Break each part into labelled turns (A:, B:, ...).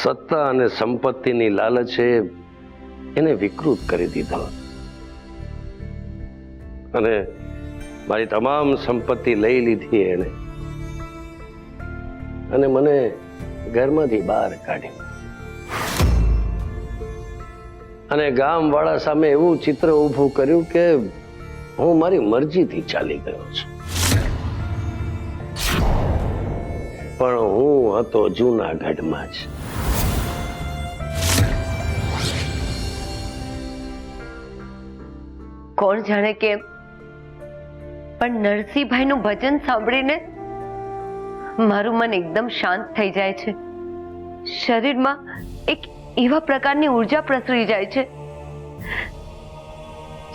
A: સત્તા અને સંપત્તિની લાલચે એને વિકૃત કરી દીધો અને મારી તમામ સંપત્તિ લઈ લીધી એને અને મને ઘરમાંથી બહાર કાઢી અને ગામવાળા સામે એવું ચિત્ર ઊભું કર્યું કે હું મારી મરજીથી ચાલી ગયો છું. પણ હું હતો જૂનાગઢમાં જ.
B: કોણ જાણે કેમ પણ નરસિંહભાઈનું ભજન સાંભળીને મારું મન એકદમ શાંત થઈ જાય છે. શરીરમાં એક એવા પ્રકારની ઉર્જા પ્રસરી જાય છે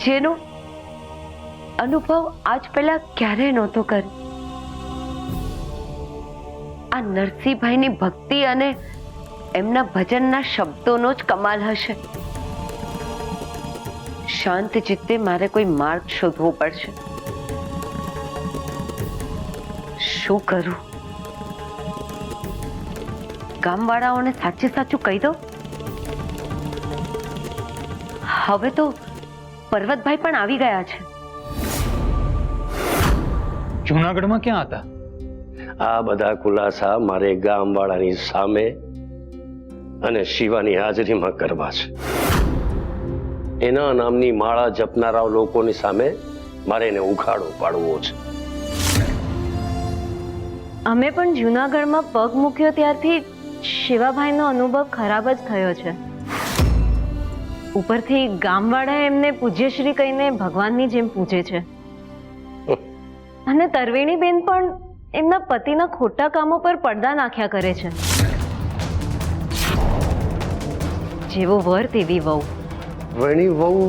B: જેનો અનુભવ આજ પહેલા ક્યારેય નહોતો કર્યો. આ નરસિંહભાઈની ભક્તિ અને એમના ભજનના શબ્દોનો જ કમાલ હશે. શાંત ચિત્તે મારે કોઈ માર્ગ શોધવો પડશે. શું કરું? ગામવાળાઓને સાચે સાચું કહી દઉં? હવે તો પર્વતભાઈ પણ આવી ગયા છે.
C: જૂનાગઢમાં ક્યાં હતા?
A: આ બધા ખુલાસા મારે ગામવાળાની સામે અને શિવાની હાજરીમાં કરવા છે. એના નામની માળા જપનારા લોકોની સામે મારે એને ઉખાડો પાડવો છે.
D: અમે પણ જૂનાગઢમાં પગ મૂક્યો ત્યારથી શિવાભાઈનો અનુભવ ખરાબ જ થયો છે. ઉપરથી ગામવાળા એમને પૂજ્યશ્રી કહીને ભગવાનની જેમ પૂજે છે અને તરવેણીબેન પણ એમના પતિના ખોટા કામો પર પડદા નાખ્યા કરે છે. જેવો વર તેવી વહુ.
A: વણી વહુ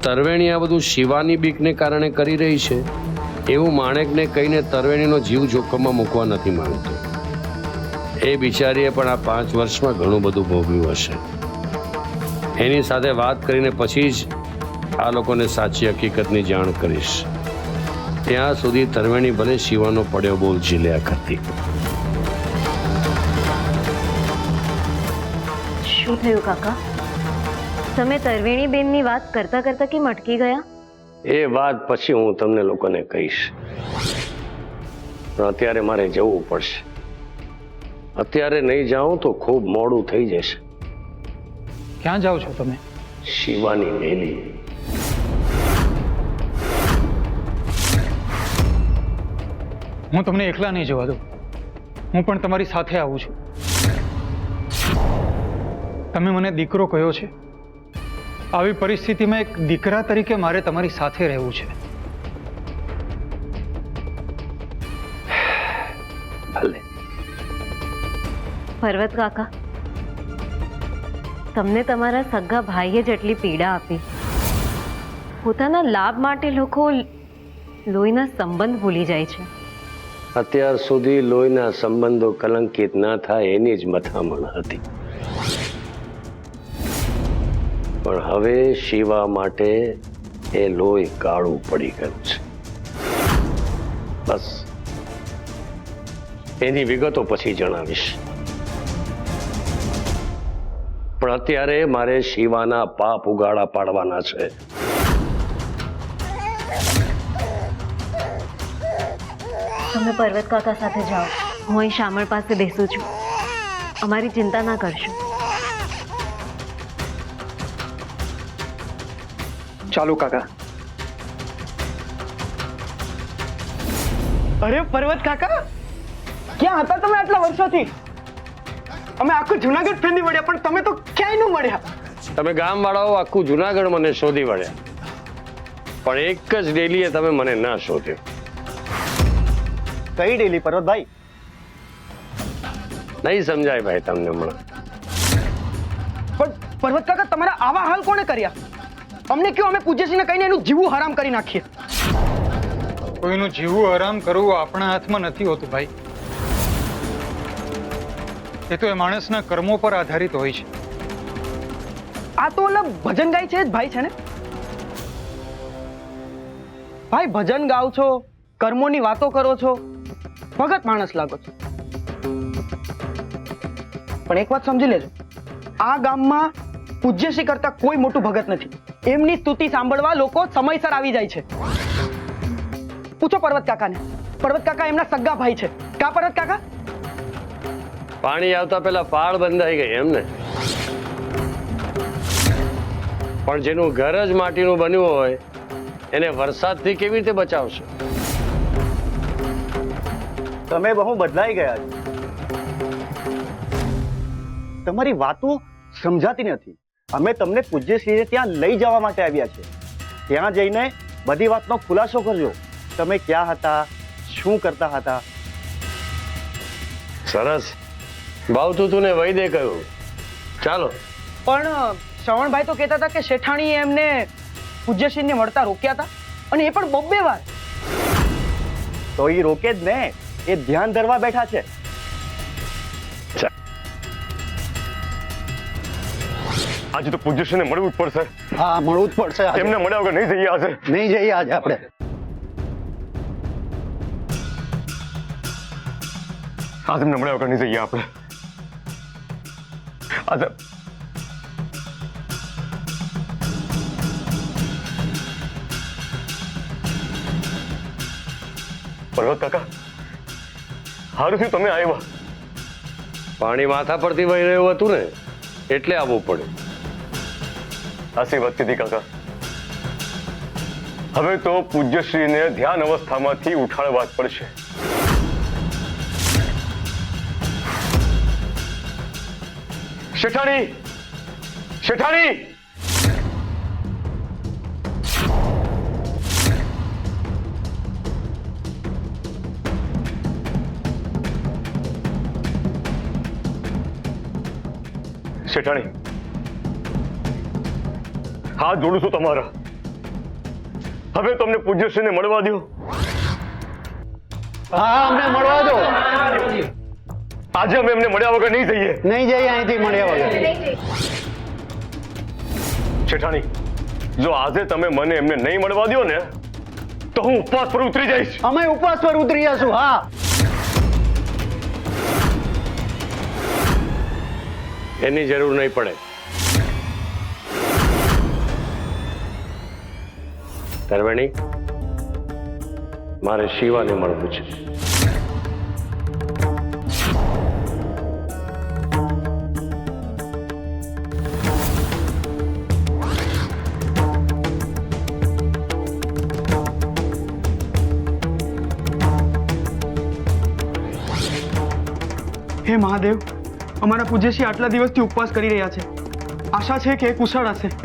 A: તરવેણી આ બધું શિવાની બીકને કારણે કરી રહી છે એવું માણેકને કહીને તરવેણીનો જીવ જોખમમાં મૂકવા નથી માંગતો. એ બિચારીએ પણ આ 5 વર્ષમાં ઘણું બધું ભોગવ્યું હશે. એની સાથે વાત કરીને પછી જ આ લોકોને સાચી હકીકતની જાણ કરીશ. ત્યાં સુધી તરવેણી ભલે શિવાનો પડ્યો બોલ ઝીલ્યા કરતી.
D: શું થયું કાકા? તમે તરવેણીબેનની વાત કરતા કરતા કેમ અટકી ગયા?
A: એ વાત પછી હું તમને લોકોને કહીશ, પણ અત્યારે મારે જવું પડશે. અત્યારે નહીં જાઉં તો ખૂબ મોડું થઈ જશે.
C: ક્યાં જાઓ છો તમે?
A: શિવાની મેલી.
C: હું તમને એકલા નહીં જવા દઉં. હું પણ તમારી સાથે આવું છું. તમે મને દીકરો કહ્યો છે. આવી પરિસ્થિતિમાં એક દીકરા તરીકે મારે તમારી સાથે રહેવું છે.
A: ભલે.
D: પર્વત કાકા, તમને તમારા સગા ભાઈએ જેટલી પીડા આપી. પોતાના લાભ માટે લોકો લોહીના સંબંધ ભૂલી જાય છે.
A: અત્યાર સુધી લોહીના સંબંધો કલંકિત ના થાય એની જ મથામણ હતી, પણ હવે શિવા માટે એ લોહી કાળું પડી ગયું છે. બસ એની વિગતો પછી જણાવીશ, પણ અત્યારે મારે શિવાના પાપ ઉગાડા પાડવાના છે.
D: તમે પર્વત કાકા સાથે જાઓ. હું અહીં શામળ પાસે બેસું છું. અમારી ચિંતા ના કરશો.
E: ચાલો કાકા. અરે પર્વત કાકા, ક્યાં હતા તમે આટલા વર્ષોથી? અમે આખું જૂનાગઢ ફેરી વળ્યા પણ તમે તો ક્યાંય ન મળ્યા.
A: તમે ગામવાળાઓ આખું જૂનાગઢ મને શોધી વળ્યા, પણ એક જ ડેલીએ તમે મને ના શોધ્યો.
E: કઈ ડેલી પર્વતભાઈ?
A: નહીં સમજાય ભાઈ તમને હમણાં.
E: પણ પર્વત કાકા, તમારા આવા હાલ કોણે કર્યા? અમને કયો, અમે પૂજ્યશ્રીને કહીને એનું જીવું હરામ કરી નાખીએ.
C: કોઈનું જીવું આરામ કરવું આપણા હાથમાં નથી હોતું ભાઈ. એ તો એ માણસના કર્મો પર આધારિત હોય છે.
E: આ તો ઓલા ભજન ગાય છે જ ભાઈ, છે ને ભાઈ? ભજન ગાવ છો, કર્મોની વાતો કરો છો, ભગત માણસ લાગો છો. પણ એક વાત સમજી લેજો, આ ગામમાં પૂજ્યશ્રી કરતા કોઈ મોટું ભગત નથી. એમની સ્તુતિ સાંભળવા લોકો સમયસર આવી જાય છે. પૂછો પર્વત કાકાને. પર્વત કાકા એમના સગા ભાઈ છે. કા પર્વત કાકા?
A: પાણી આવતા પહેલા પાળ બંધાઈ ગઈ એમ ને? પણ જેનું ઘર જ માટીનું બન્યું હોય એને વરસાદથી કેવી રીતે બચાવશો?
F: તમે બહુ બદલાઈ ગયા છો. તમારી વાતો સમજાતી નથી. અમે તમને પૂજ્યશ્રીને ત્યાં લઈ જવા માટે આવ્યા છે. ત્યાં જઈને બધી વાતનો ખુલાસો કરજો. તમે ક્યાં હતા, શું કરતા હતા?
A: સરસ, ભાવતું તું ને વૈદે કહ્યું. ચાલો.
E: પણ શ્રવણભાઈ તો કહેતા હતા કે શેઠાણીએ એમને પૂજ્યશ્રીને મળતા રોક્યા હતા, અને એ પણ બબ્બે વાર.
F: તો એ રોકે જ ને, એ ધ્યાન ધરવા બેઠા છે.
G: આજે તો પૂજ્યશ્રીને મળવું જ પડશે.
F: હા, મળવું જ પડશે.
G: એમને મળ્યા વગર નહીં જઈએ આજે.
F: નહીં જઈએ આજે આપણે.
G: આજે એમને મળ્યા વગર નહીં જઈએ આપણે. આજે પર્વત કાકા, હારું થયું તમે આવ્યા.
A: પાણી માથા પરથી વહી રહ્યું હતું ને એટલે આવવું પડ્યું.
G: આશીર્વાદ કીધી કાકા. હવે તો પૂજ્યશ્રીને ધ્યાન અવસ્થામાંથી ઉઠાડવા જ પડશે. શેઠાણી, શેઠાણી! શેઠાણી, હાથ જોડું છું તમારા. હવે તમને પૂજ્યશ્રીને મળવા દો.
F: હા, અમને મળવા દો.
G: આજે અમે એમને મળ્યા વગર નહીં જઈએ.
F: નહીં જઈએ અહીંથી મળ્યા વગર.
G: શેઠાણી, જો આજે તમે મને એમને નહીં મળવા દો ને તો હું ઉપવાસ પર ઉતરી જઈશ.
F: અમે ઉપવાસ પર ઉતરી જશું. હા,
A: એની જરૂર નહીં પડે. તરવેણી, મારે શિવાને મળવું છે.
E: હે મહાદેવ, અમારા પૂજ્યશ્રી આટલા દિવસથી ઉપવાસ કરી રહ્યા છે. આશા છે કે એ કુશળ હશે.